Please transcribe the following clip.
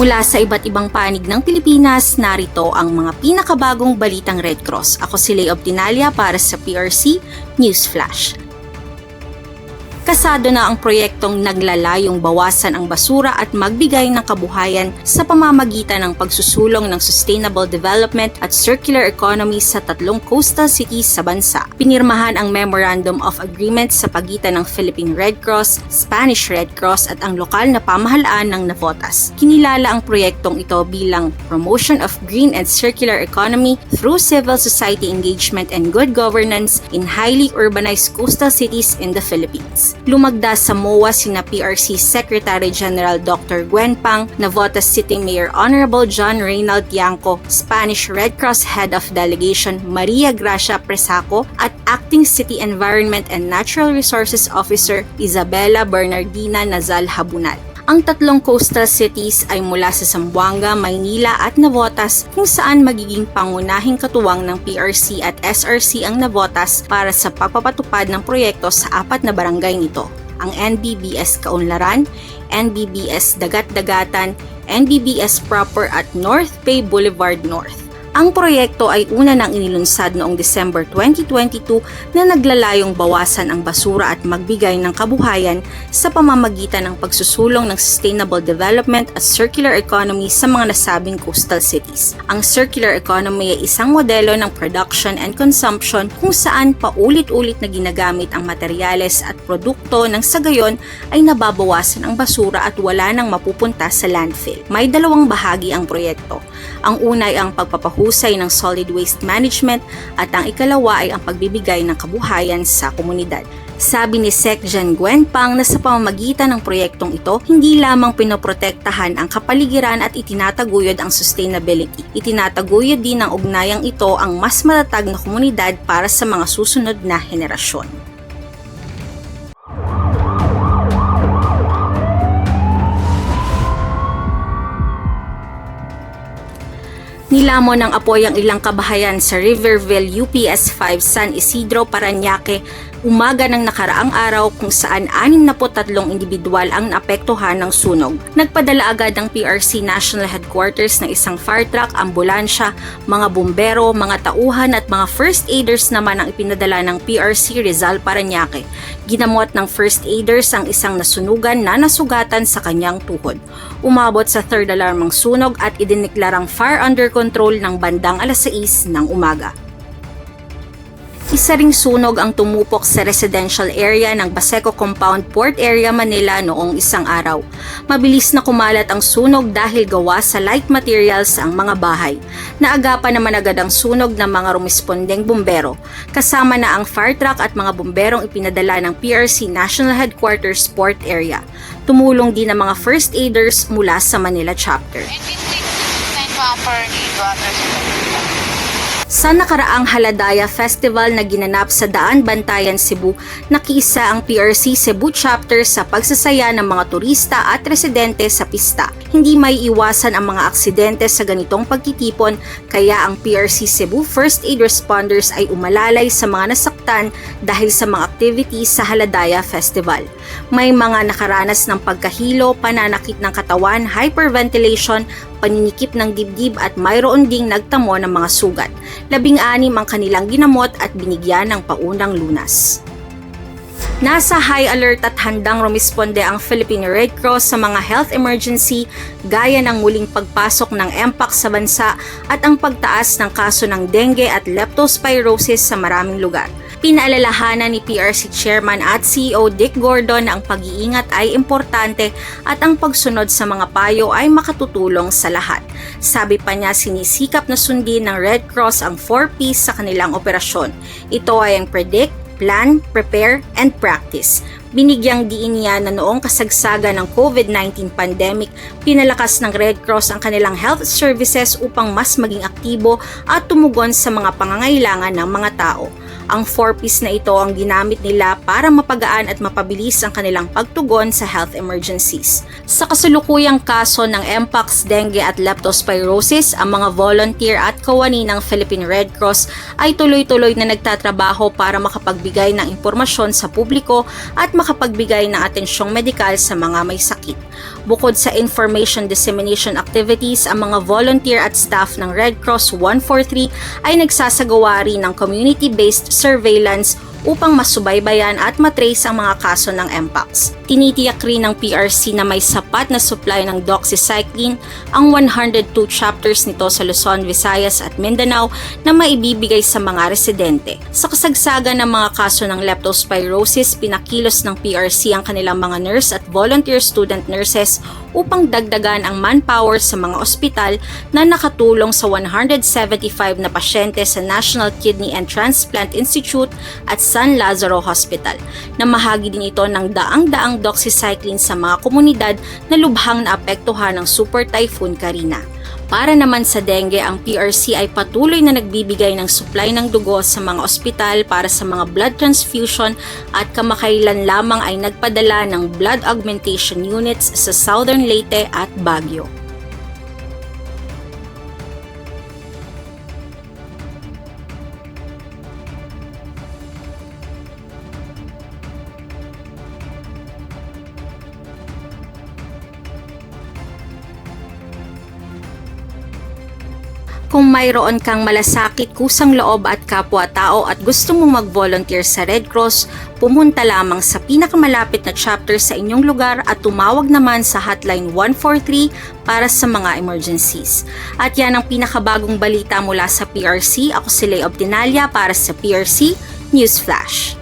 Mula sa iba't ibang panig ng Pilipinas, narito ang mga pinakabagong balitang Red Cross. Ako si Lea Obtinalia para sa PRC News Flash. Kasado na ang proyektong naglalayong bawasan ang basura at magbigay ng kabuhayan sa pamamagitan ng pagsusulong ng sustainable development at circular economy sa 3 coastal cities sa bansa. Pinirmahan ang Memorandum of Agreement sa pagitan ng Philippine Red Cross, Spanish Red Cross at ang lokal na pamahalaan ng Navotas. Kinilala ang proyektong ito bilang Promotion of Green and Circular Economy through Civil Society Engagement and Good Governance in Highly Urbanized Coastal Cities in the Philippines. Lumagda sa MOA sina PRC Secretary General Dr. Gwen Pang, Navotas City Mayor Honorable John Reynald Tiangco, Spanish Red Cross Head of Delegation Maria Gracia Presaco at Acting City Environment and Natural Resources Officer Isabela Bernardina Nazal Habunal. Ang 3 coastal cities ay mula sa Zamboanga, Maynila at Navotas kung saan magiging pangunahing katuwang ng PRC at SRC ang Navotas para sa pagpapatupad ng proyekto sa 4 na barangay nito, ang NBBS Kaunlaran, NBBS Dagat-Dagatan, NBBS Proper at North Bay Boulevard North. Ang proyekto ay una nang inilunsad noong December 2022 na naglalayong bawasan ang basura at magbigay ng kabuhayan sa pamamagitan ng pagsusulong ng sustainable development at circular economy sa mga nasabing coastal cities. Ang circular economy ay isang modelo ng production and consumption kung saan paulit-ulit na ginagamit ang materyales at produkto nang sa gayon ay nababawasan ang basura at wala nang mapupunta sa landfill. May 2 bahagi ang proyekto. Ang una ay ang pagpapahusay ng solid waste management at ang ikalawa ay ang pagbibigay ng kabuhayan sa komunidad. Sabi ni Sec. Jan Gwen Pang na sa pamamagitan ng proyektong ito, hindi lamang pinoprotektahan ang kapaligiran at itinataguyod ang sustainability. Itinataguyod din ng ugnayang ito ang mas matatag na komunidad para sa mga susunod na henerasyon. Nilamon ng apoy ang ilang kabahayan sa Riverville UPS 5 San Isidro, Parañaque umaga ng nakaraang araw kung saan 63 individual ang naapektuhan ng sunog. Nagpadala agad ng PRC National Headquarters ng isang fire truck, ambulansya, mga bumbero, mga tauhan at mga first aiders naman ang ipinadala ng PRC Rizal Parañaque. Ginamot ng first aiders ang isang nasunugan na nasugatan sa kanyang tuhod. Umabot sa 3rd alarm ang sunog at idineklarang fire under control ng bandang 6:00 ng umaga. Isa ring sunog ang tumupok sa residential area ng Baseco Compound, Port Area, Manila noong isang araw. Mabilis na kumalat ang sunog dahil gawa sa light materials ang mga bahay. Naagapan naman agad ang sunog ng mga rumespondeng bumbero. Kasama na ang fire truck at mga bumberong ipinadala ng PRC National Headquarters, Port Area. Tumulong din ang mga first aiders mula sa Manila chapter. Sa nakaraang Haladaya Festival na ginanap sa Daan Bantayan, Cebu, nakiisa ang PRC Cebu Chapter sa pagsasaya ng mga turista at residente sa pista. Hindi may iwasan ang mga aksidente sa ganitong pagtitipon, kaya ang PRC Cebu First Aid Responders ay umalalay sa mga nasaktan dahil sa mga activities sa Haladaya Festival. May mga nakaranas ng pagkahilo, pananakit ng katawan, hyperventilation, paninikip ng dibdib at mayroon ding nagtamo ng mga sugat. 16 ang kanilang ginamot at binigyan ng paunang lunas. Nasa high alert at handang rumisponde ang Philippine Red Cross sa mga health emergency gaya ng muling pagpasok ng mpox sa bansa at ang pagtaas ng kaso ng dengue at leptospirosis sa maraming lugar. Pinaalalahanan ni PRC Chairman at CEO Dick Gordon na ang pag-iingat ay importante at ang pagsunod sa mga payo ay makatutulong sa lahat. Sabi pa niya, sinisikap na sundin ng Red Cross ang 4 P's sa kanilang operasyon. Ito ay ang predict, plan, prepare, and practice. Binigyang diin niya na noong kasagsagan ng COVID-19 pandemic, pinalakas ng Red Cross ang kanilang health services upang mas maging aktibo at tumugon sa mga pangangailangan ng mga tao. Ang 4 P's na ito ang ginamit nila para mapagaan at mapabilis ang kanilang pagtugon sa health emergencies. Sa kasulukuyang kaso ng mpox, dengue at leptospirosis, ang mga volunteer at kawani ng Philippine Red Cross ay tuloy-tuloy na nagtatrabaho para makapagbigay ng impormasyon sa publiko at makapagbigay ng atensyong medikal sa mga may sakit. Bukod sa information dissemination activities, ang mga volunteer at staff ng Red Cross 143 ay nagsasagawa rin ng community-based surveillance upang masubaybayan at matrace ang mga kaso ng Mpox. Tinitiyak rin ng PRC na may sapat na supply ng doxycycline ang 102 chapters nito sa Luzon, Visayas at Mindanao na maibibigay sa mga residente. Sa kasagsagan ng mga kaso ng leptospirosis, pinakilos ng PRC ang kanilang mga nurse at volunteer student nurses upang dagdagan ang manpower sa mga ospital na nakatulong sa 175 na pasyente sa National Kidney and Transplant Institute at San Lazaro Hospital. Namahagi din ito ng daang-daang doxycycline sa mga komunidad na lubhang naapektuhan ng Super Typhoon Karina. Para naman sa dengue, ang PRC ay patuloy na nagbibigay ng supply ng dugo sa mga ospital para sa mga blood transfusion at kamakailan lamang ay nagpadala ng blood augmentation units sa Southern Leyte at Baguio. Kung mayroon kang malasakit, kusang loob at kapwa-tao at gusto mong mag-volunteer sa Red Cross, pumunta lamang sa pinakamalapit na chapter sa inyong lugar at tumawag naman sa hotline 143 para sa mga emergencies. At yan ang pinakabagong balita mula sa PRC. Ako si Lea Obdinalia para sa PRC News Flash.